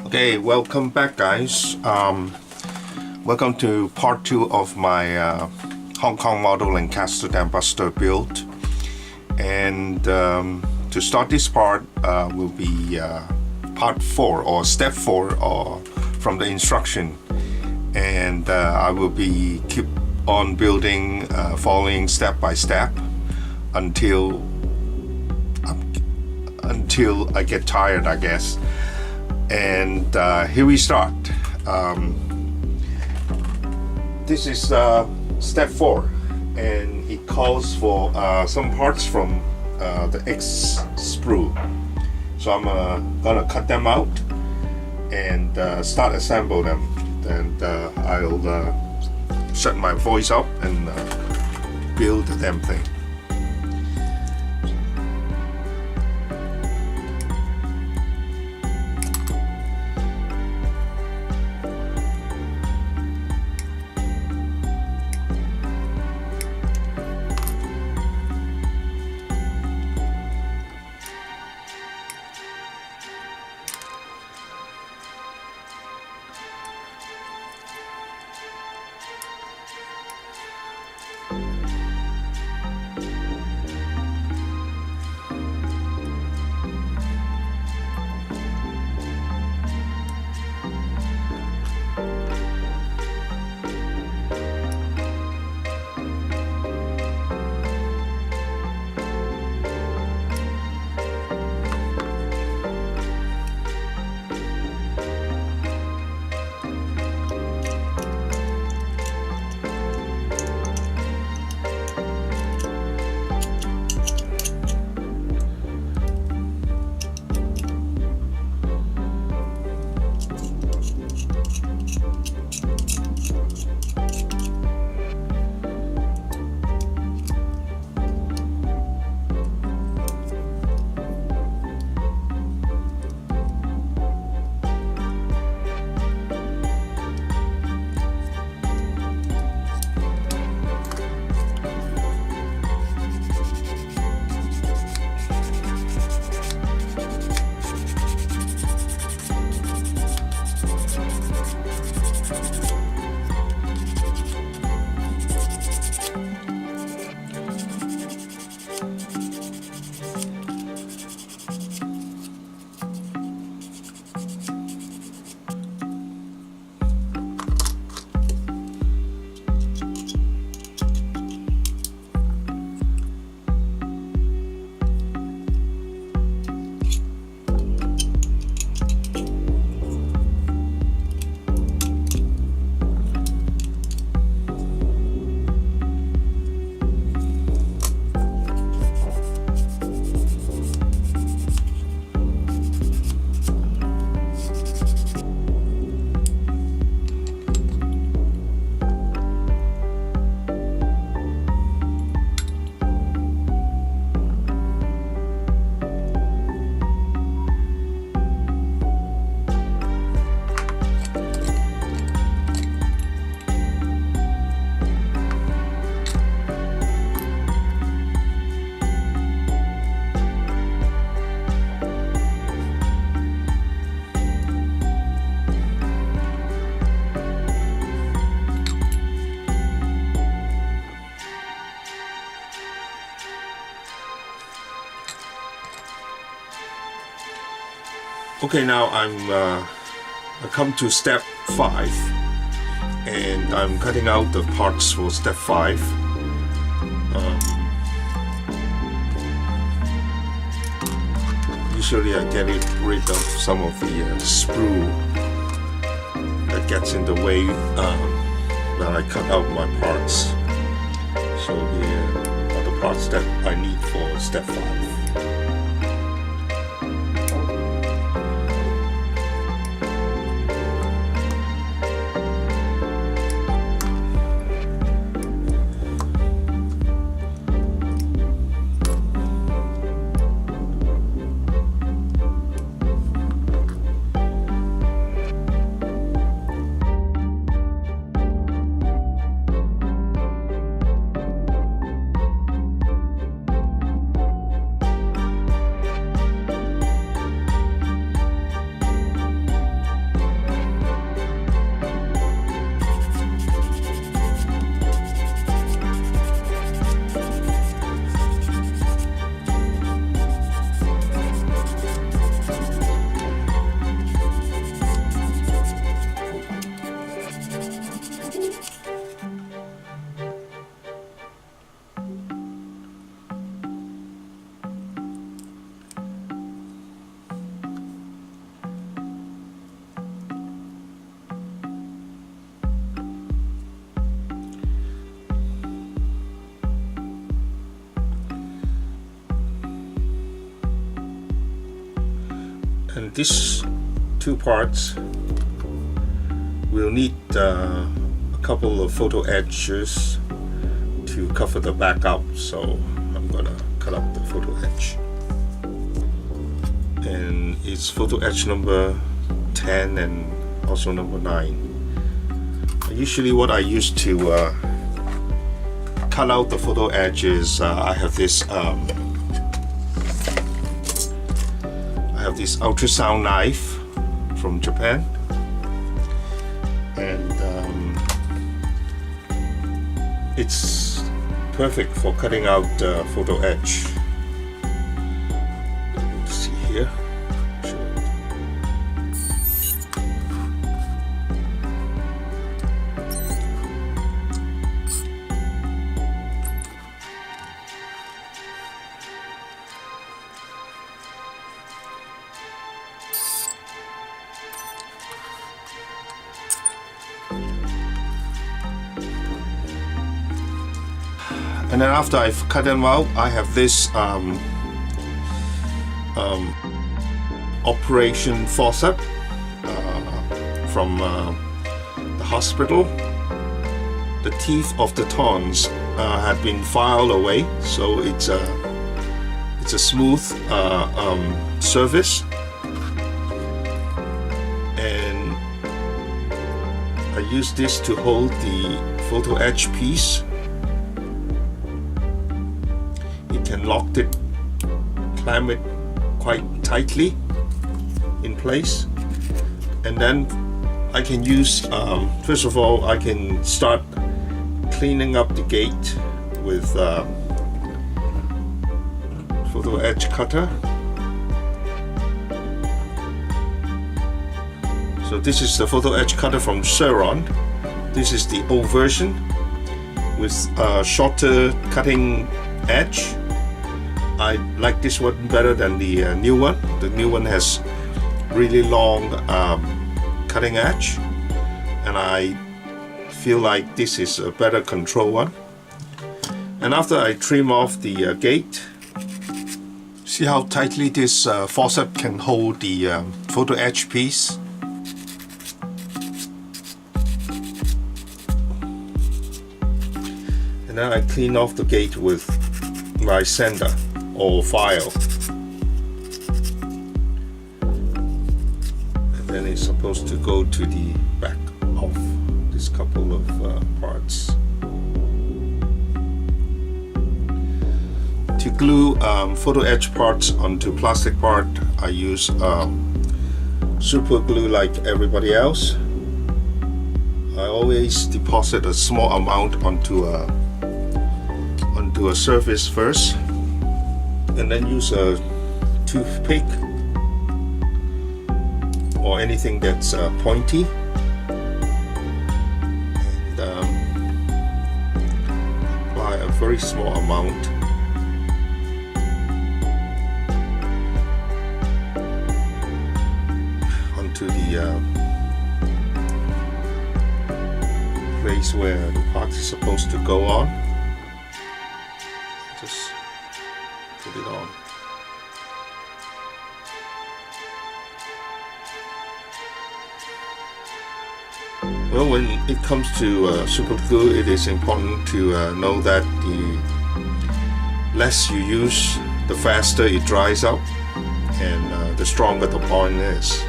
Okay, welcome back, guys. Welcome to part 2 of my Hong Kong model Lancaster Dambuster build. And to start this part will be part 4 or step 4 or from the instruction. And I will be keep on building, following step by step until I get tired, I guess. And here we start. This is step 4, and it calls for some parts from the X sprue. So I'm gonna cut them out and start assemble them. And I'll shut my voice up and build the damn thing. Okay, now I come to step 5, and I'm cutting out the parts for step 5. Usually I get rid of some of the sprue that gets in the way when I cut out my parts. So here are the parts that I need for step 5. And these two parts will need a couple of photo etchers to cover the back out, so I'm gonna cut up the photo etch. And it's photo etch number 10 and also number 9. Usually what I use to cut out the photo etch is I have this ultrasound knife from Japan, and it's perfect for cutting out photo etch. See here. And then after I've cut them out, I have this operation forceps from the hospital. The teeth of the tongs had been filed away, so it's a smooth surface. And I use this to hold the photo etch piece. Can lock it, clamp it quite tightly in place, and then I can use first of all I can start cleaning up the gate with photo etch cutter. So this is the photo etch cutter from Ceron. This is the old version with shorter cutting edge. I like this one better than the new one. The new one has really long cutting edge, and I feel like this is a better control one. And after I trim off the gate, see how tightly this forceps can hold the photo etch piece. And then I clean off the gate with my sander or file, and then it's supposed to go to the back of this couple of parts. To glue photo etch parts onto plastic part, I use super glue like everybody else. I always deposit a small amount onto a surface first, and then use a toothpick or anything that's pointy, and apply a very small amount. Onto the place where the part is supposed to go on. Just put it on. Well, when it comes to super glue, it is important to know that the less you use, the faster it dries out, and the stronger the bond is.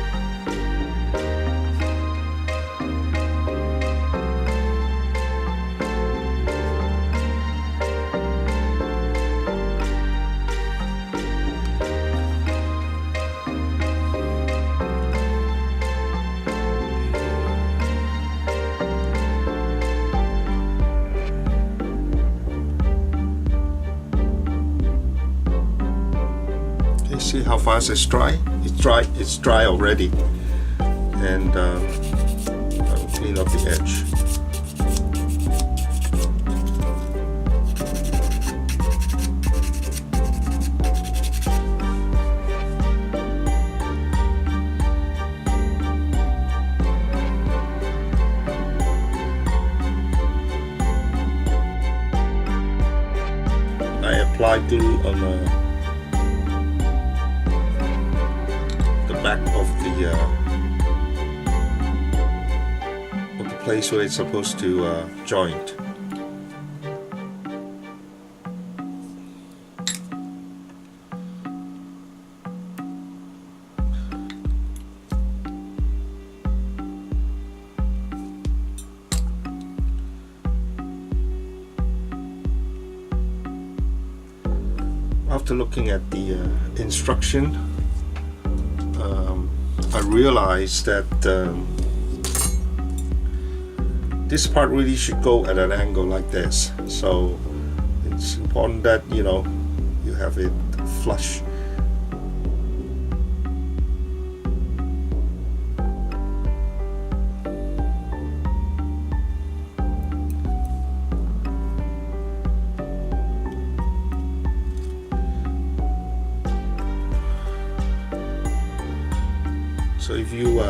See how fast it's dry? It's dry already. And I'll clean up the edge. I apply glue on the back of the place where it's supposed to joint. After looking at the instruction, I realized that this part really should go at an angle like this. So it's important that you have it flush. So if you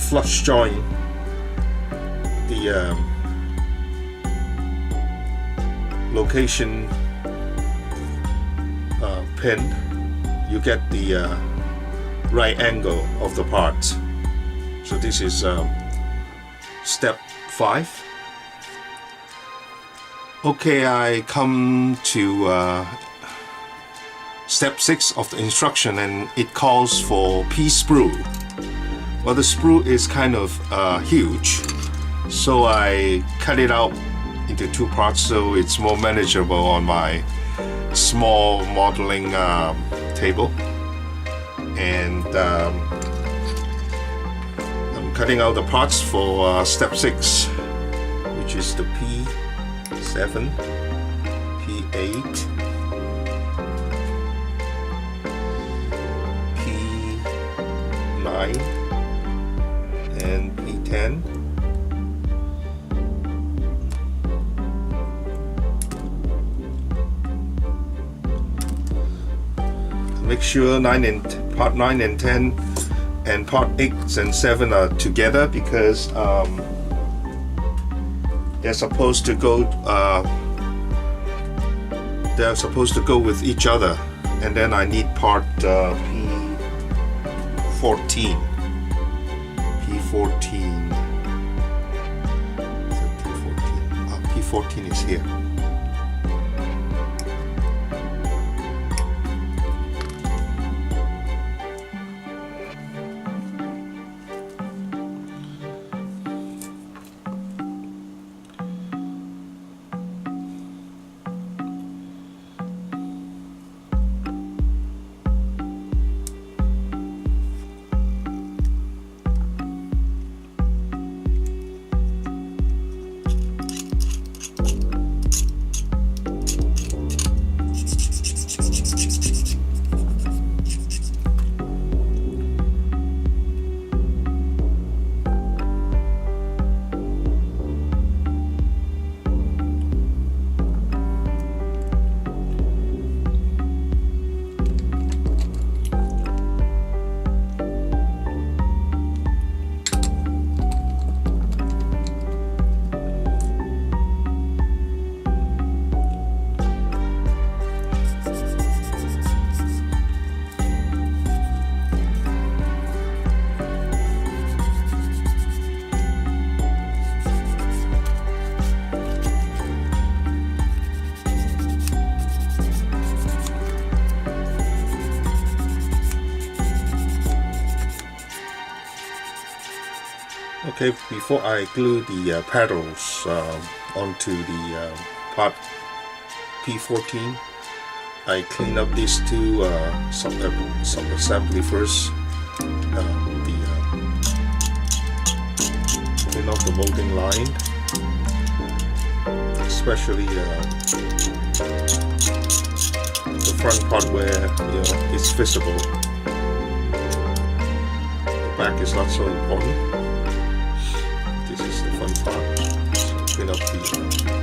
flush join the location pin, you get the right angle of the parts. So this is step 5. Okay, I come to step 6 of the instruction, and it calls for P sprue. Well, the sprue is kind of huge, so I cut it out into 2 parts so it's more manageable on my small modeling table. And I'm cutting out the parts for step 6, which is the P7, P8, P9 and P10. Make sure part 9 and 10 and part 8 and 7 are together, because they're supposed to go with each other. And then I need part P14. P14 is here. Okay, before I glue the pedals onto the part P14, I clean up these 2 sub-assembly first. Clean off the molding line, especially the front part where it's visible. The back is not so important. This is the front part. So clean up the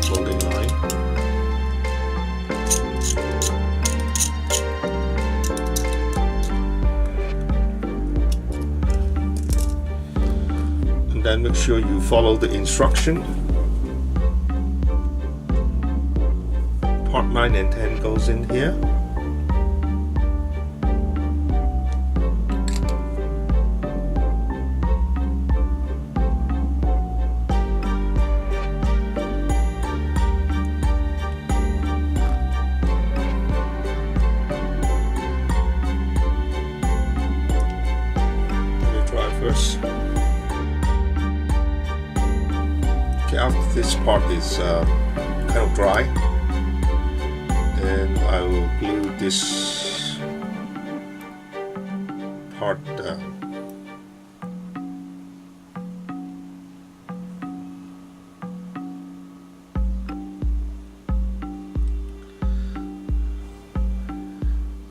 molding line. Then make sure you follow the instruction. Part 9 and 10 goes in here. after this part is kind of dry, then I will glue this part down.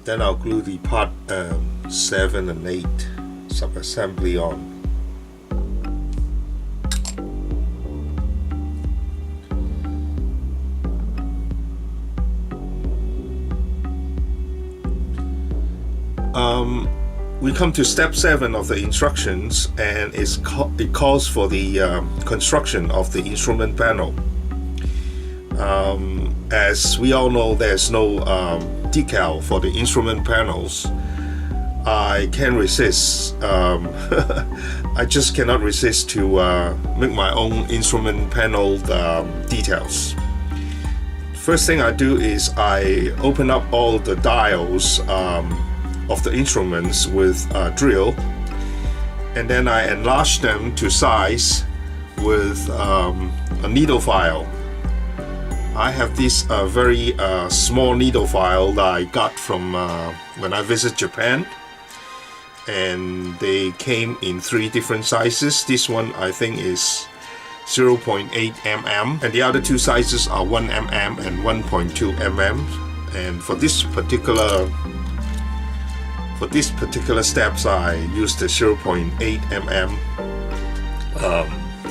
Then I'll glue the part 7 and 8 sub-assembly on. We come to step 7 of the instructions, and it calls for the construction of the instrument panel. As we all know, there's no decal for the instrument panels. I can't resist. I just cannot resist to make my own instrument panel details. First thing I do is I open up all the dials of the instruments with a drill, and then I enlarge them to size with a needle file. I have this very small needle file that I got from when I visit Japan, and they came in 3 different sizes. This one I think is 0.8 mm, and the other 2 sizes are 1 mm and 1.2 mm. And for this particular steps, I used the 0.8 mm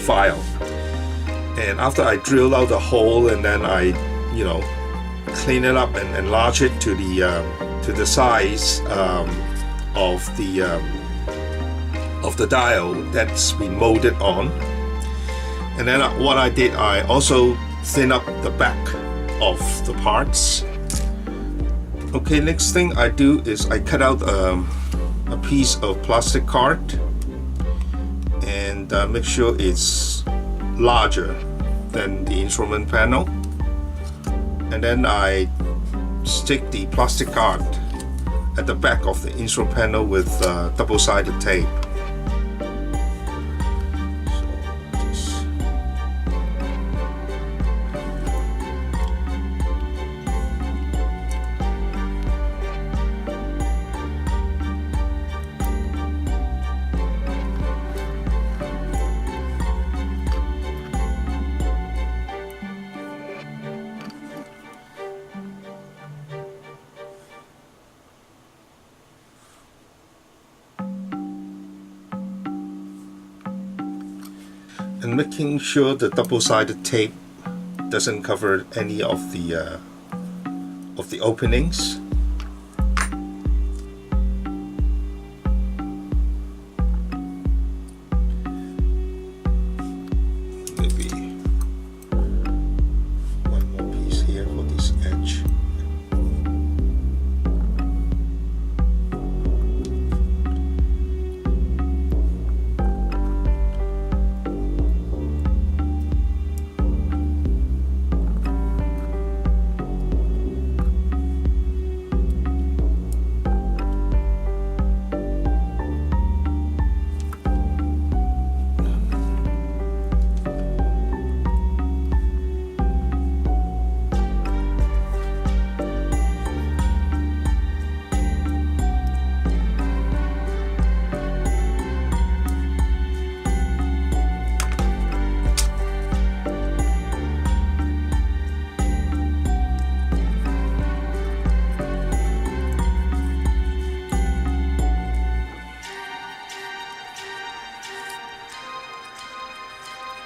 file. And after I drill out the hole, and then I, clean it up and enlarge it to the size of the dial that's been molded on. And then what I did, I also thin up the back of the parts. Okay, next thing I do is I cut out a piece of plastic card and make sure it's larger than the instrument panel, and then I stick the plastic card at the back of the instrument panel with double-sided tape. And making sure the double-sided tape doesn't cover any of the openings. Maybe one more piece here for this edge.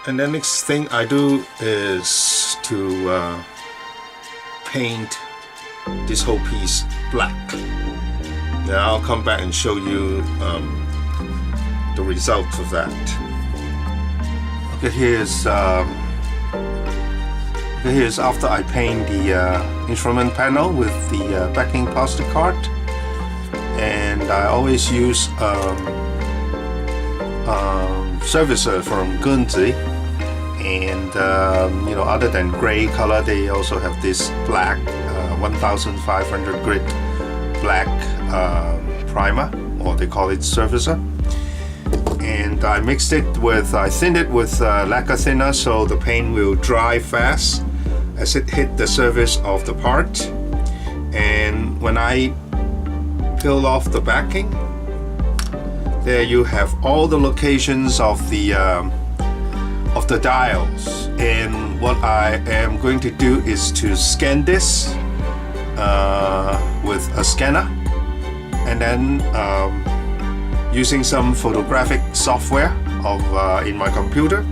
And the next thing I do is to paint this whole piece black. Then I'll come back and show you the result of that. Okay, here's after I paint the instrument panel with the backing plastic card, and I always use servicer from Mk.III, and other than gray color, they also have this black 1500 grit black primer, or they call it servicer. And I mixed it with, I thinned it with lacquer thinner so the paint will dry fast as it hit the surface of the part. And when I peel off the backing, there you have all the locations of the dials. And what I am going to do is to scan this with a scanner, and then using some photographic software in my computer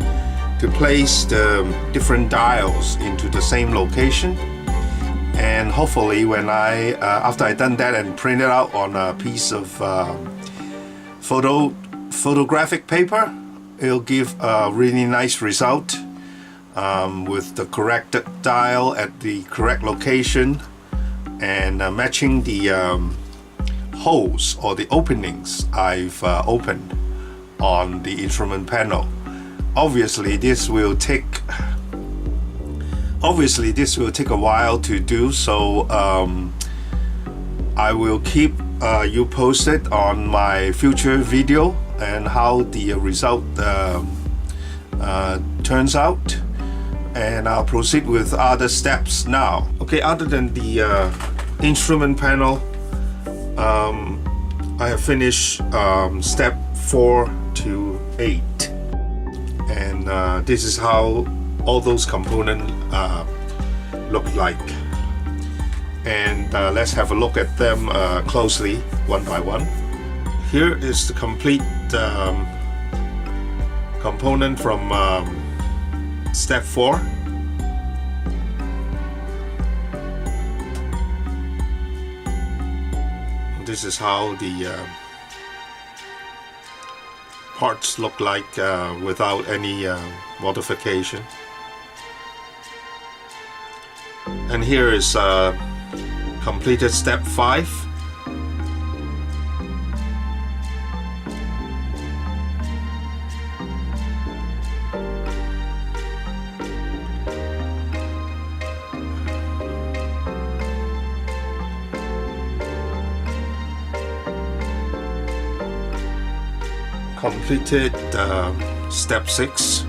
to place the different dials into the same location. And hopefully when I after I done that and print it out on a piece of photographic paper, it'll give a really nice result with the correct dial at the correct location, and matching the holes or the openings I've opened on the instrument panel. Obviously this will take a while to do, so I will keep you posted on my future video and how the result turns out, and I'll proceed with other steps now. Okay, other than the instrument panel, I have finished step 4 to 8, and this is how all those components look like. And let's have a look at them closely one by one. Here is the complete component from step 4. This is how the parts look like without any modification. And here is completed step 5. Completed step 6.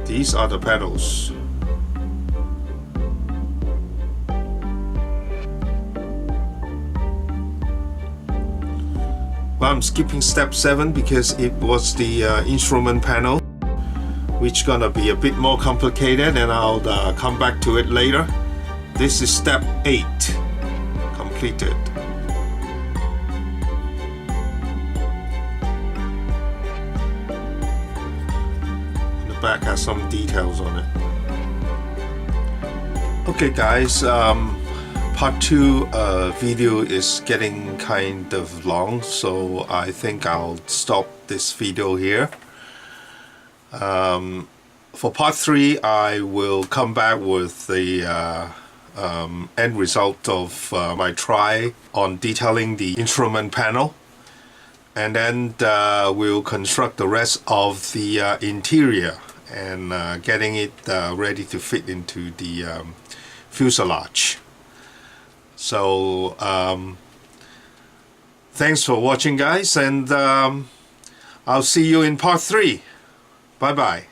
These are the pedals. Well, I'm skipping step 7 because it was the instrument panel, which gonna be a bit more complicated, and I'll come back to it later. This is step 8 completed. The back has some details on it. Okay guys, part 2 video is getting kind of long, so I think I'll stop this video here. For part 3, I will come back with the end result of my try on detailing the instrument panel, and then we'll construct the rest of the interior and getting it ready to fit into the fuselage. So thanks for watching guys, and I'll see you in part 3. Bye bye.